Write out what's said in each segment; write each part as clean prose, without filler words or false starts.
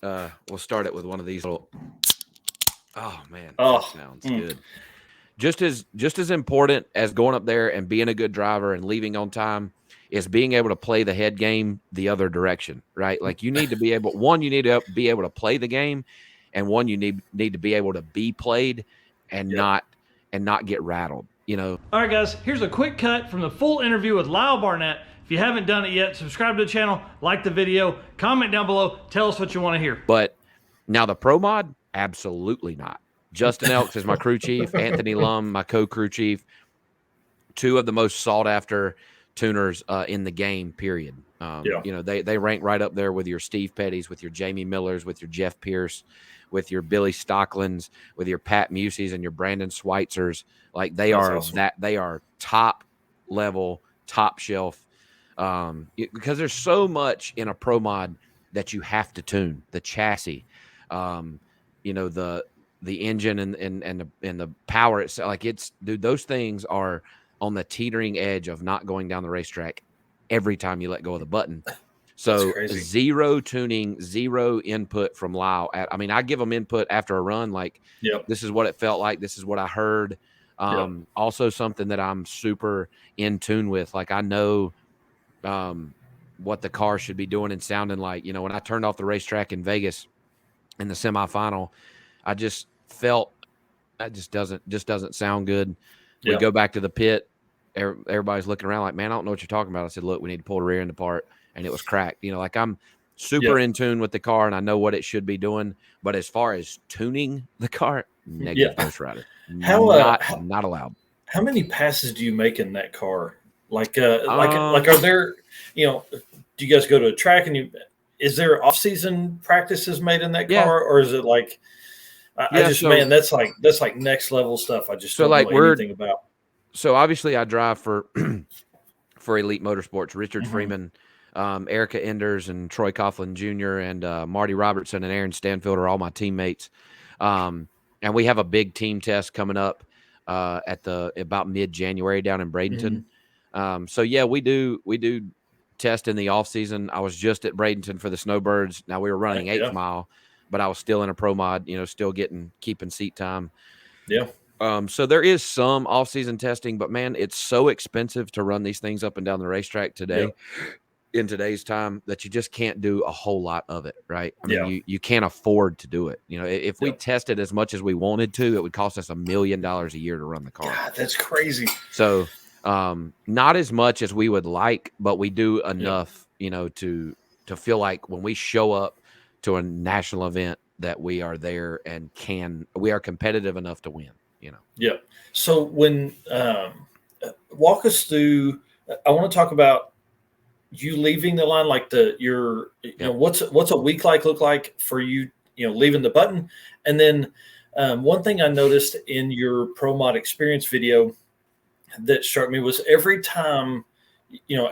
We'll start it with one of these little. Oh man, Oh, that sounds good. Just as important as going up there and being a good driver and leaving on time is being able to play the head game the other direction, right? Like you need to be able. One, you need to be able to play the game, and one, you need to be able to be played and yep. not get rattled. All right, guys, here's a quick cut from the full interview with Lyle Barnett. If you haven't done it yet, subscribe to the channel, like the video, comment down below, tell us what you want to hear. But now the ProMod, absolutely not. Justin Elks is my crew chief, Anthony Lum, my co-crew chief, two of the most sought-after tuners in the game, period. They rank right up there with your Steve Petty's, with your Jamie Millers, with your Jeff Pierce, with your Billy Stocklands, with your Pat Museys and your Brandon Schweitzers. Like they are awesome. They are top level, top shelf. Because there's so much in a ProMod that you have to tune. The chassis, the engine and the power itself. Like those things are on the teetering edge of not going down the racetrack every time you let go of the button. So zero tuning, zero input from Lyle. I give them input after a run. Like, This is what it felt like. This is what I heard. Also something that I'm super in tune with. Like I know what the car should be doing and sounding like. When I turned off the racetrack in Vegas in the semifinal, I just felt that just doesn't sound good. We go back to the pit. Everybody's looking around like, man, I don't know what you're talking about. I said, look, we need to pull the rear end apart, and it was cracked. Like I'm super in tune with the car, and I know what it should be doing. But as far as tuning the car, negative Ghost Rider. Not allowed. How many passes do you make in that car? Like are there, do you guys go to a track and is there off-season practices made in that car, or is it like, man, that's like next level stuff. I just don't know anything about. So obviously I drive for Elite Motorsports, Richard Freeman, Erica Enders and Troy Coughlin Jr. and Marty Robertson and Aaron Stanfield are all my teammates. And we have a big team test coming up at about mid-January down in Bradenton. We do test in the off season. I was just at Bradenton for the Snowbirds. Now we were running 8th mile, but I was still in a ProMod, still keeping seat time. Yeah. So there is some off season testing, but man, it's so expensive to run these things up and down the racetrack today in today's time that you just can't do a whole lot of it. Right. I mean, you can't afford to do it. If we tested as much as we wanted to, it would cost us $1 million a year to run the car. God, that's crazy. So, not as much as we would like, but we do enough, to feel like when we show up to a national event that we are there and we are competitive enough to win, Yeah. So when, walk us through, I want to talk about you leaving the line, like what's a week look like for you, leaving the button. And then, one thing I noticed in your ProMod experience video that struck me was every time,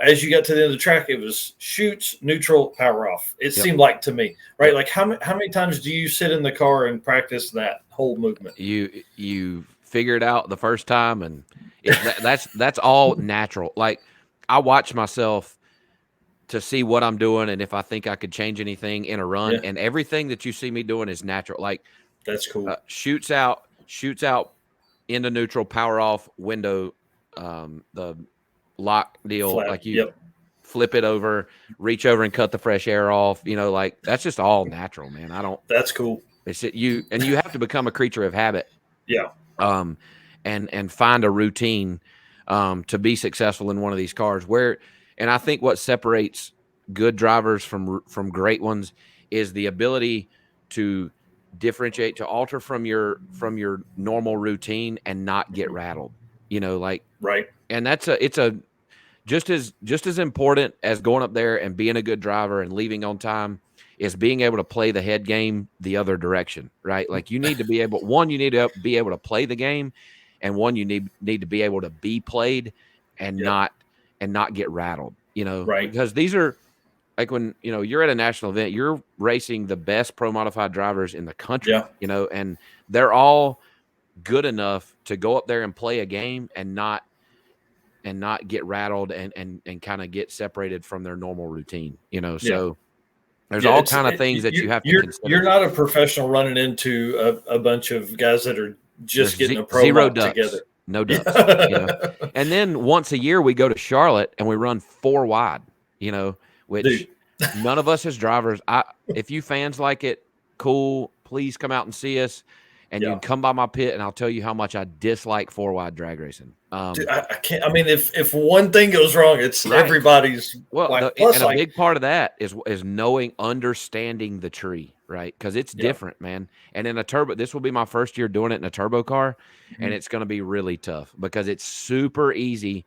as you got to the end of the track, it was shoots, neutral, power off. It seemed like to me, right? Like how many times do you sit in the car and practice that whole movement? You figure it out the first time, and that's all natural. Like I watch myself to see what I'm doing and if I think I could change anything in a run, and everything that you see me doing is natural. Like that's cool. Shoots out into neutral, power off, window, the lock deal. Flat. Like you flip it over, reach over and cut the fresh air off. Like that's just all natural, man. That's cool. It's you have to become a creature of habit. Yeah. And find a routine to be successful in one of these cars. And I think what separates good drivers from great ones is the ability to differentiate, to alter from your normal routine and not get rattled. Right. And it's just as important as going up there and being a good driver and leaving on time is being able to play the head game the other direction, right? Like you need to be able to be able to play the game, and one, you need to be able to be played and not get rattled, right? Because these are like when, you're at a national event, you're racing the best pro modified drivers in the country, and they're all good enough to go up there and play a game and not get rattled and kind of get separated from their normal routine, So There's all kind of things that you have to consider. You're not a professional running into a bunch of guys that are just getting a pro zero mod ducks. together. No ducks. And then once a year we go to Charlotte and we run 4 wide, which none of us as drivers, if you fans like it, cool, please come out and see us. And you can come by my pit and I'll tell you how much I dislike 4 wide drag racing. Dude, I can't. I mean, if one thing goes wrong, it's everybody's. Well, a big part of that is understanding the tree, right? Because it's different, man. And in a turbo, this will be my first year doing it in a turbo car, and it's going to be really tough because it's super easy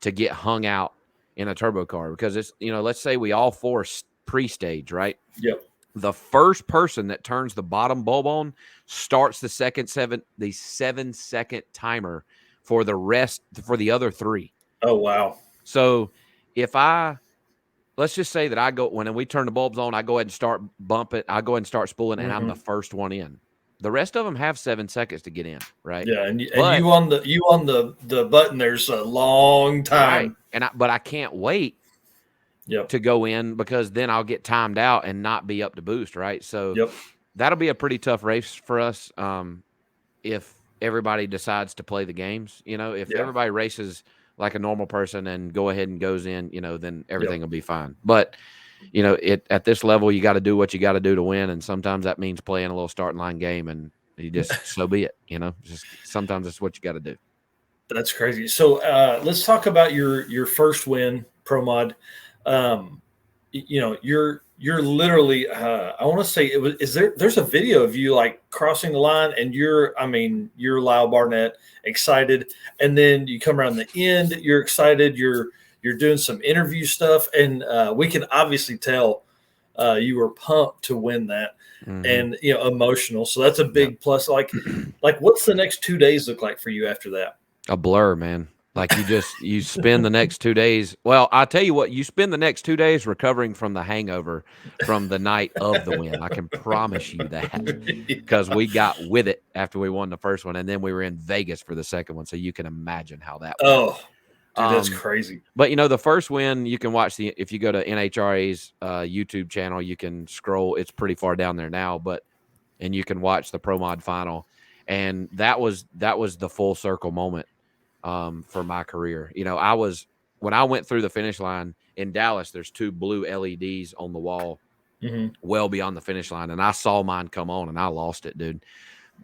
to get hung out in a turbo car because it's, let's say we all 4 pre-stage, right? Yep. The first person that turns the bottom bulb on starts the 7-second timer for the other 3. Oh, wow. So let's just say that when we turn the bulbs on, I go ahead and start bumping, I go ahead and start spooling, and I'm the first one in. The rest of them have 7 seconds to get in, right? Yeah, and you on the button, there's a long time. Right. But I can't wait to go in because then I'll get timed out and not be up to boost, right? So that'll be a pretty tough race for us if everybody decides to play the games. If everybody races like a normal person and go ahead and goes in, then everything will be fine. But at this level, you got to do what you got to do to win, and sometimes that means playing a little starting line game, and you just so be it. Just sometimes that's what you got to do. That's crazy. So let's talk about your first win, ProMod. You're literally, I want to say there's a video of you like crossing the line and you're Lyle Barnett, excited. And then you come around the end, you're excited. You're doing some interview stuff. And we can obviously tell you were pumped to win that and, emotional. So that's a big plus. Like what's the next 2 days look like for you after that? A blur, man. Like you spend the next 2 days. Well, I'll tell you what, you spend the next 2 days recovering from the hangover from the night of the win. I can promise you that because we got with it after we won the first one. And then we were in Vegas for the second one. So you can imagine how that went. Oh, dude, that's crazy. But the first win, you can watch if you go to NHRA's YouTube channel, you can scroll. It's pretty far down there now, and you can watch the ProMod final. And that was the full circle moment. For my career. When I went through the finish line in Dallas, there's 2 blue LEDs on the wall well beyond the finish line. And I saw mine come on and I lost it, dude.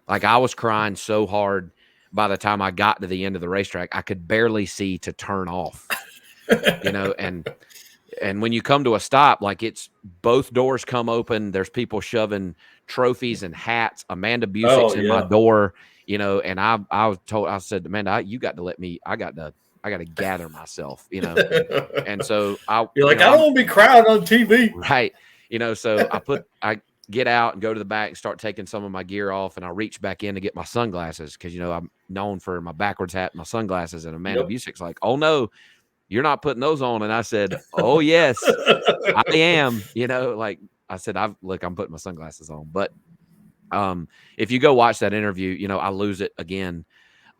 Like I was crying so hard by the time I got to the end of the racetrack, I could barely see to turn off, and when you come to a stop, like it's both doors come open. There's people shoving trophies and hats. Amanda Busick's in my door. And I said, Amanda, you got to let me, I got to gather myself, and so you're like, I don't want to be crying on TV. Right. So I get out and go to the back and start taking some of my gear off. And I reach back in to get my sunglasses. Cause I'm known for my backwards hat, and my sunglasses, and Amanda Busick's like, oh no, you're not putting those on. And I said, oh yes, I am, I said, I'm putting my sunglasses on, but if you go watch that interview, I lose it again.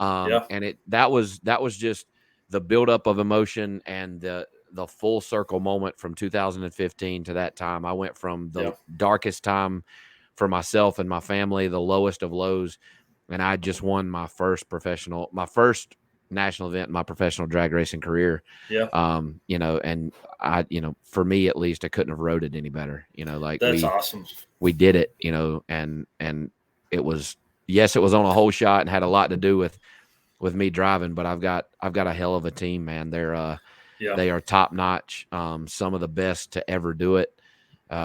And that was just the buildup of emotion and the full circle moment from 2015 to that time. I went from the darkest time for myself and my family, the lowest of lows. And I just won my first national event in my professional drag racing career. Yeah. And I, for me at least, I couldn't have rode it any better. That's awesome. We did it, and it was, yes, it was on a whole shot and had a lot to do with me driving, but I've got a hell of a team, man. They are top notch. Some of the best to ever do it,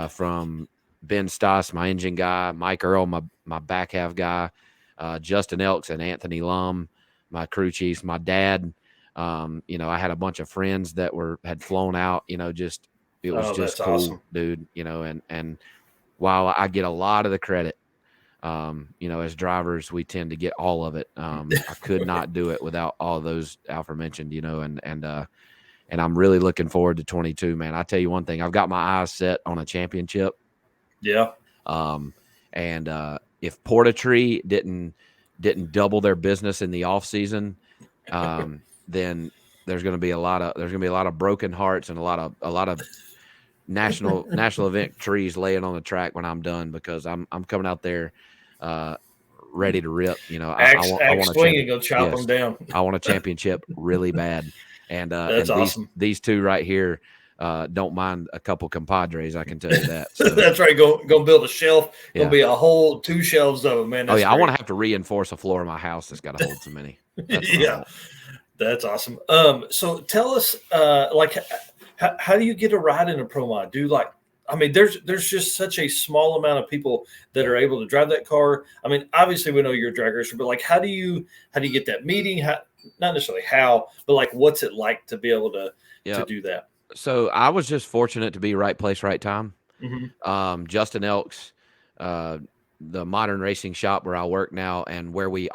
from Ben Stoss, my engine guy, Mike Earl, my back half guy, Justin Elks and Anthony Lum, my crew chiefs, my dad. I had a bunch of friends that had flown out, it was just cool, awesome, dude, and while I get a lot of the credit, as drivers, we tend to get all of it. I could not do it without all those aforementioned, and I'm really looking forward to 22, man. I tell you one thing, I've got my eyes set on a championship. Yeah. And if Portatree didn't double their business in the off season, then there's going to be a lot of broken hearts and a lot of national event trees laying on the track when I'm done, because I'm coming out there ready to rip. You know, I want swing and go chop them down. I want a championship really bad, and That's awesome. These two right here don't mind a couple compadres. I can tell you that. So. That's right. Go build a shelf. Gonna be a whole 2 shelves of them, man. That's I want to have to reinforce a floor in my house that's got to hold so many. That's awesome. So tell us, like, how do you get a ride in a Pro Mod? There's just such a small amount of people that are able to drive that car. I mean, obviously we know you're a drag racer, but like, how do you get that meeting? Not necessarily how, but like, what's it like to be able to do that? So I was just fortunate to be right place, right time. Mm-hmm. Justin Elks, the modern racing shop where I work now, and where we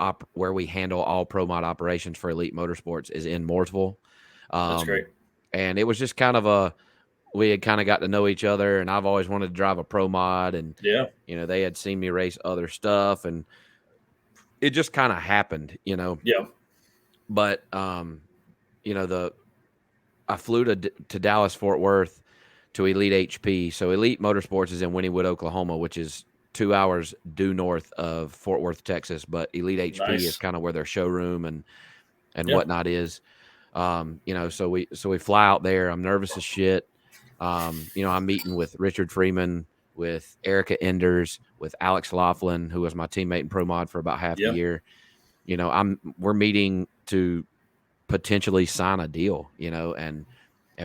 handle all Pro Mod operations for Elite Motorsports, is in Mooresville. That's great. And it was just kind of we had kind of got to know each other, and I've always wanted to drive a Pro Mod, and you know, they had seen me race other stuff, and it just kind of happened, you know. Yeah. But you know, I flew to Dallas Fort Worth to Elite HP. So Elite Motorsports is in Wynnewood, Oklahoma, which is 2 hours due north of Fort Worth, Texas. But Elite HP is kind of where their showroom and whatnot is. You know, so we fly out there. I'm nervous as shit. You know, I'm meeting with Richard Freeman, with Erica Enders, with Alex Laughlin, who was my teammate in Pro Mod for about half the year. You know, we're meeting to potentially sign a deal, you know, and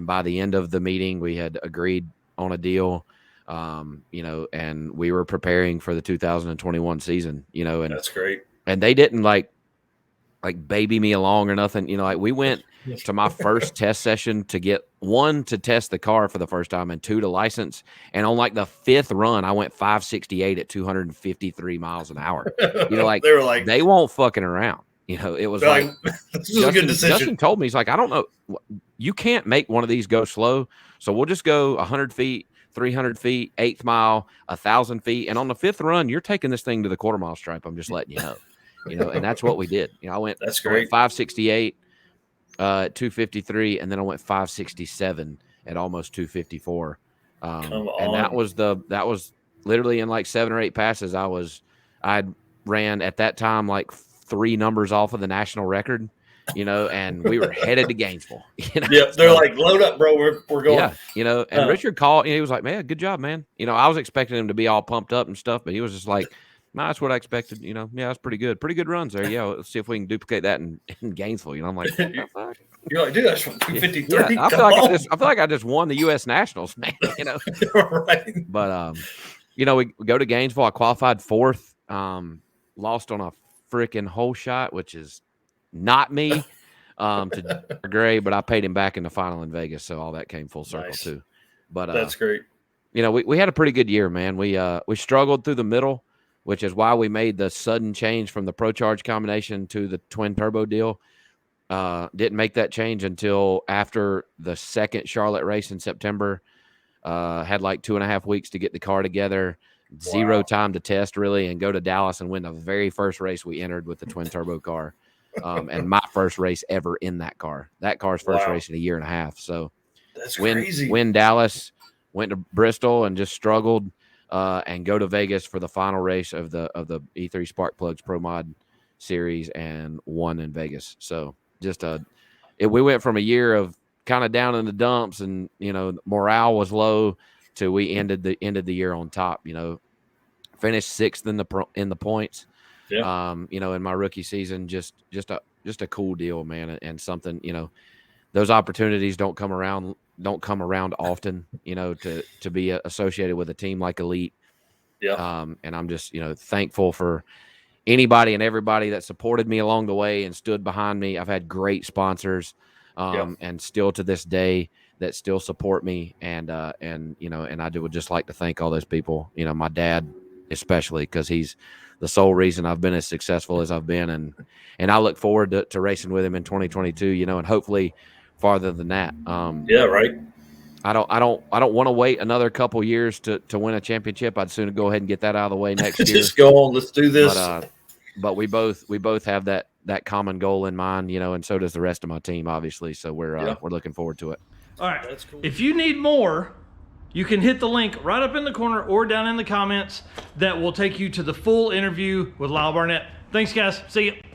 by the end of the meeting, we had agreed on a deal, you know, and we were preparing for the 2021 season, you know, and that's great. And they didn't like baby me along or nothing, you know, like we went to my first test session to get 1 to test the car for the first time, and 2 to license. And on like the 5th run, I went 568 at 253 miles an hour. You know, like they won't fucking around. You know, it was like this was a good decision. Justin told me, he's like, I don't know, you can't make one of these go slow, so we'll just go 100 feet, 300 feet, 8th mile, 1,000 feet, and on the 5th run, you're taking this thing to the quarter-mile stripe. I'm just letting you know. You know, and that's what we did. You know, I went 568 at 253, and then I went 567 at almost 254. And that was literally in like 7 or 8 passes. I ran at that time like 3 numbers off of the national record, you know, and we were headed to Gainesville. You know? Yeah, they're like, load up, bro. We're going. Yeah, you know, and Richard called, and he was like, man, good job, man. You know, I was expecting him to be all pumped up and stuff, but he was just like, no, that's what I expected. You know, yeah, that's pretty good. Pretty good runs there. Yeah, let's see if we can duplicate that in Gainesville. You know, I'm like, what the fuck? You're like, dude, that's from 253. Yeah, I feel like I just won the U.S. Nationals, man. You know, right? But you know, we go to Gainesville. I qualified 4th. Lost on a freaking hole shot, which is not me, to Gray, but I paid him back in the final in Vegas, so all that came full circle too. But that's great. You know, we had a pretty good year, man. We struggled through the middle, which is why we made the sudden change from the Pro Charge combination to the twin turbo deal. Didn't make that change until after the second Charlotte race in September. Had like 2.5 weeks to get the car together, zero time to test really, and go to Dallas and win the very first race we entered with the twin turbo car. And my first race ever in that car. That car's first race in a 1.5 years. So that's crazy. Win Dallas, went to Bristol and just struggled. And go to Vegas for the final race of the E3 Spark Plugs Pro Mod series, and won in Vegas. So just we went from a year of kind of down in the dumps, and you know, morale was low, to we ended the year on top. You know, finished 6th in the points. Yeah. You know, in my rookie season, just a cool deal, man, and something, you know, those opportunities don't come around often, you know, to be associated with a team like Elite. Yeah. And I'm just, you know, thankful for anybody and everybody that supported me along the way and stood behind me. I've had great sponsors, and still to this day that still support me. And you know, and I would just like to thank all those people, you know, my dad especially, because he's the sole reason I've been as successful as I've been. And I look forward to racing with him in 2022, you know, and hopefully farther than that. Yeah, right. I don't want to wait another couple years to win a championship. I'd sooner go ahead and get that out of the way next year. Just go on, let's do this. But we both have that common goal in mind, you know, and so does the rest of my team, obviously. So we're looking forward to it. All right. That's cool. If you need more you can hit the link right up in the corner or down in the comments that will take you to the full interview with Lyle Barnett. Thanks, guys. See you.